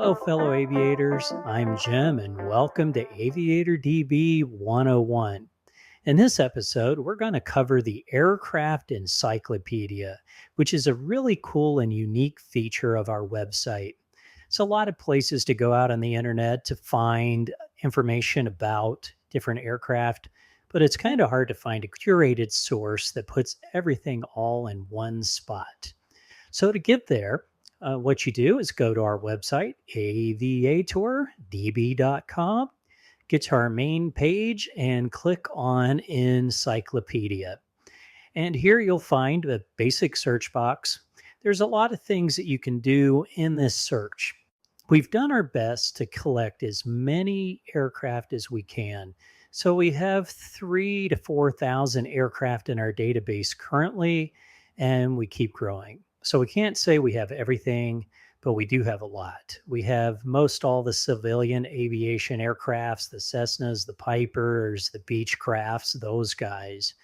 Hello, fellow aviators. I'm Jim, and welcome to AviatorDB 101. In this episode, we're going to cover the Aircraft Encyclopedia, which is a really cool and unique feature of our website. It's a lot of places to go out on the internet to find information about different aircraft, but it's kind of hard to find a curated source that puts everything all in one spot. So to get there, what you do is go to our website, aviatordb.com, get to our main page, and click on Encyclopedia. And here you'll find a basic search box. There's a lot of things that you can do in this search. We've done our best to collect as many aircraft as we can. So we have 3,000 to 4,000 aircraft in our database currently, and we keep growing. So we can't say we have everything, but we do have a lot. We have most all the civilian aviation aircrafts, the Cessnas, the Pipers, the Beechcrafts, those guys.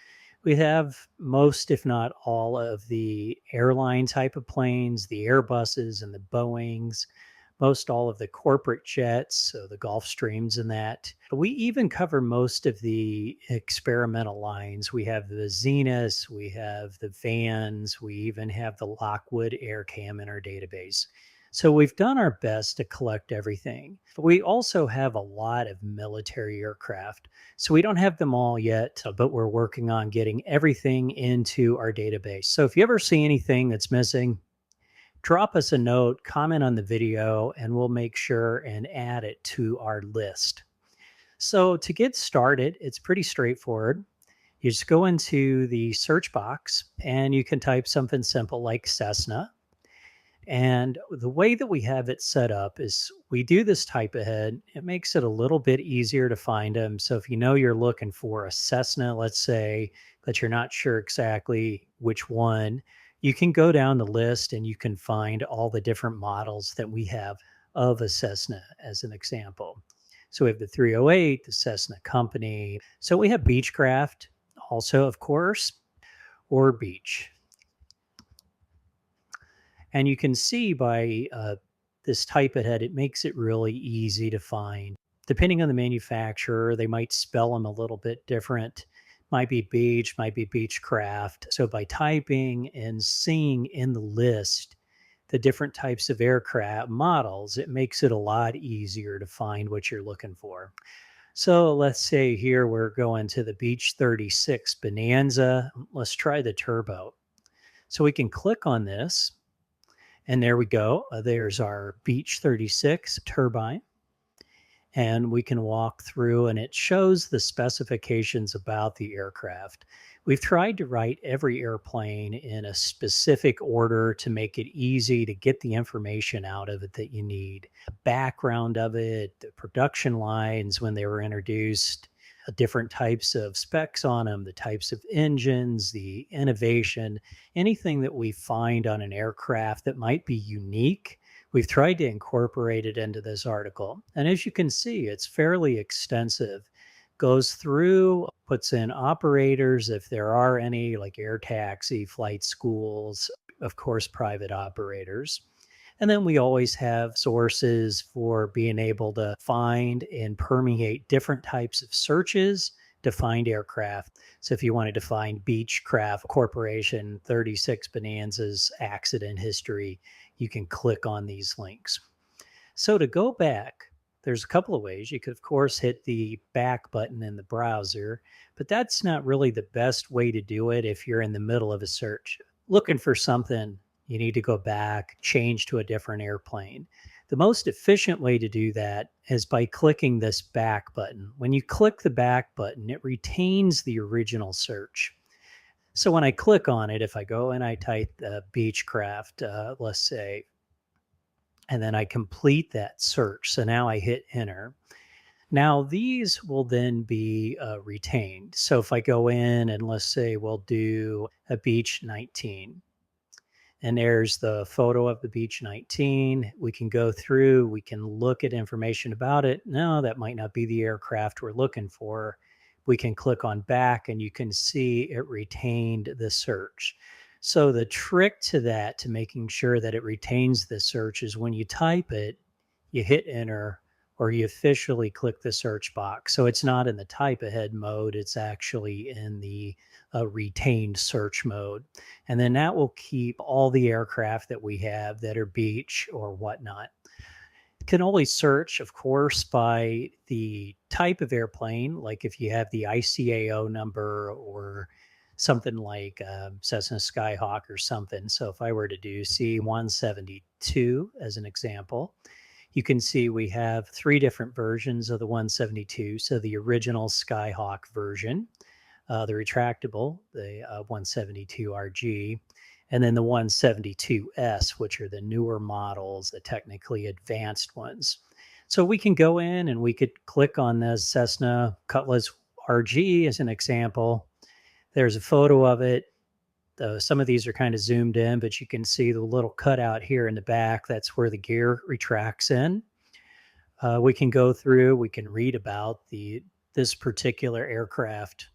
We have most, if not all, of the airline type of planes, the Airbuses and the Boeings, most all of the corporate jets, so the Gulfstreams and that. We even cover most of the experimental lines. We have the Zeniths, we have the Vans, we even have the Lockwood Aircam in our database. So we've done our best to collect everything. But we also have a lot of military aircraft. So we don't have them all yet, but we're working on getting everything into our database. So if you ever see anything that's missing, drop us a note, comment on the video, and we'll make sure and add it to our list. So to get started, it's pretty straightforward. You just go into the search box and you can type something simple like Cessna. And the way that we have it set up is we do this type ahead. It makes it a little bit easier to find them. So if you know you're looking for a Cessna, let's say, but you're not sure exactly which one, you can go down the list and you can find all the different models that we have of a Cessna as an example. So we have the 308, the Cessna Company. So we have Beechcraft also, of course, or Beech. And you can see by this type ahead, it makes it really easy to find. Depending on the manufacturer, they might spell them a little bit different. Might be Beech, might be Beechcraft. So by typing and seeing in the list the different types of aircraft models, it makes it a lot easier to find what you're looking for. So let's say here we're going to the Beech 36 Bonanza. Let's try the turbo. So we can click on this, and there we go. There's our Beech 36 turbine. And we can walk through and it shows the specifications about the aircraft. We've tried to write every airplane in a specific order to make it easy to get the information out of it that you need. The background of it, the production lines when they were introduced, different types of specs on them, the types of engines, the innovation, anything that we find on an aircraft that might be unique. We've tried to incorporate it into this article. And as you can see, it's fairly extensive. Goes through, puts in operators, if there are any, like air taxi, flight schools, of course, private operators. And then we always have sources for being able to find and permeate different types of searches to find aircraft. So if you wanted to find Beechcraft Corporation 36 Bonanzas accident history, you can click on these links. So to go back, there's a couple of ways. You could, of course, hit the back button in the browser, but that's not really the best way to do it if you're in the middle of a search. Looking for something, you need to go back, change to a different airplane. The most efficient way to do that is by clicking this back button. When you click the back button, it retains the original search. So when I click on it, if I go and I type Beechcraft, let's say, and then I complete that search. So now I hit enter. Now these will then be retained. So if I go in and let's say we'll do a Beech 19. And there's the photo of the Beech 19. We can go through, we can look at information about it. No, that might not be the aircraft we're looking for. We can click on back and you can see it retained the search. So the trick to that, to making sure that it retains the search, is when you type it, you hit enter, or you officially click the search box. So it's not in the type ahead mode, it's actually in the retained search mode. And then that will keep all the aircraft that we have that are beach or whatnot. Can only search, of course, by the type of airplane, like if you have the ICAO number or something like Cessna Skyhawk or something. So if I were to do C-172 as an example, you can see we have three different versions of the 172. So the original Skyhawk version, the retractable, the 172RG, and then the 172S, which are the newer models, the technically advanced ones. So we can go in and we could click on the Cessna Cutlass RG as an example. There's a photo of it. Some of these are kind of zoomed in, but you can see the little cutout here in the back. That's where the gear retracts in. We can go through, we can read about this particular aircraft.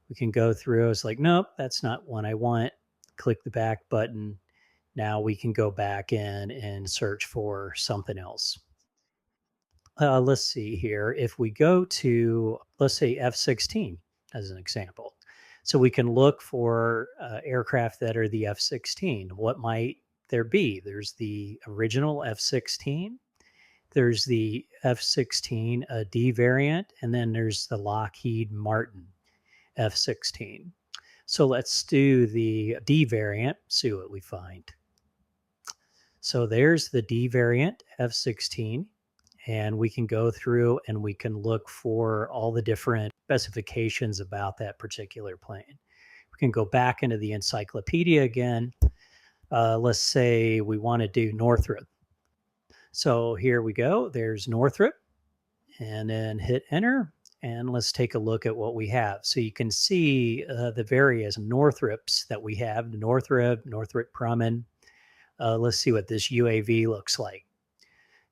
We can go through, it's like, nope, that's not one I want. Click the back button. Now we can go back in and search for something else. Let's see here. If we go to, let's say, F-16 as an example. So we can look for aircraft that are the F-16. What might there be? There's the original F-16. There's the F-16 D variant. And then there's the Lockheed Martin F-16. So let's do the D variant, see what we find. So there's the D variant F-16, and we can go through and we can look for all the different specifications about that particular plane. We can go back into the encyclopedia again. Let's say we want to do Northrop. So here we go. There's Northrop, and then hit enter. And let's take a look at what we have. So you can see the various Northrops that we have, Northrop Grumman. Let's see what this UAV looks like.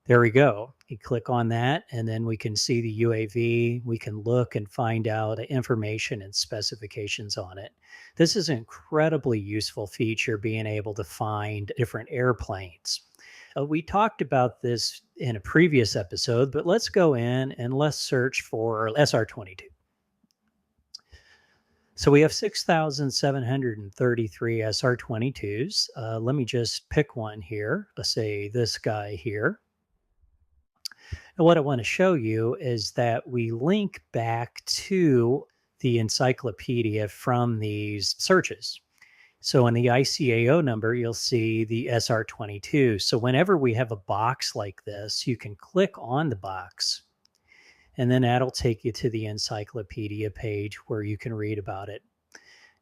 There we go. You click on that, and then we can see the UAV. We can look and find out information and specifications on it. This is an incredibly useful feature, being able to find different airplanes. We talked about this in a previous episode, but let's go in and let's search for SR22. So we have 6,733 SR22s. Let me just pick one here. Let's say this guy here. And what I want to show you is that we link back to the encyclopedia from these searches. So in the ICAO number, you'll see the SR22. So whenever we have a box like this, you can click on the box, and then that'll take you to the encyclopedia page where you can read about it.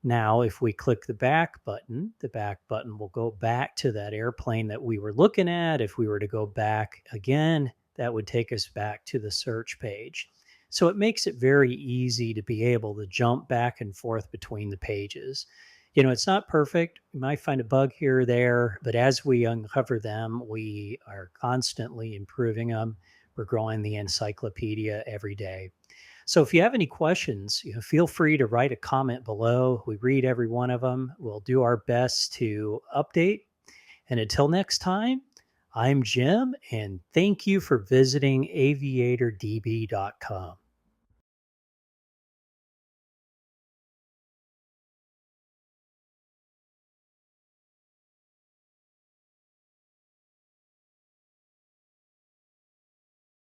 Now, if we click the back button will go back to that airplane that we were looking at. If we were to go back again, that would take us back to the search page. So it makes it very easy to be able to jump back and forth between the pages. You know, it's not perfect. You might find a bug here or there, but as we uncover them, we are constantly improving them. We're growing the encyclopedia every day. So if you have any questions, feel free to write a comment below. We read every one of them. We'll do our best to update. And until next time, I'm Jim, and thank you for visiting AviatorDB.com.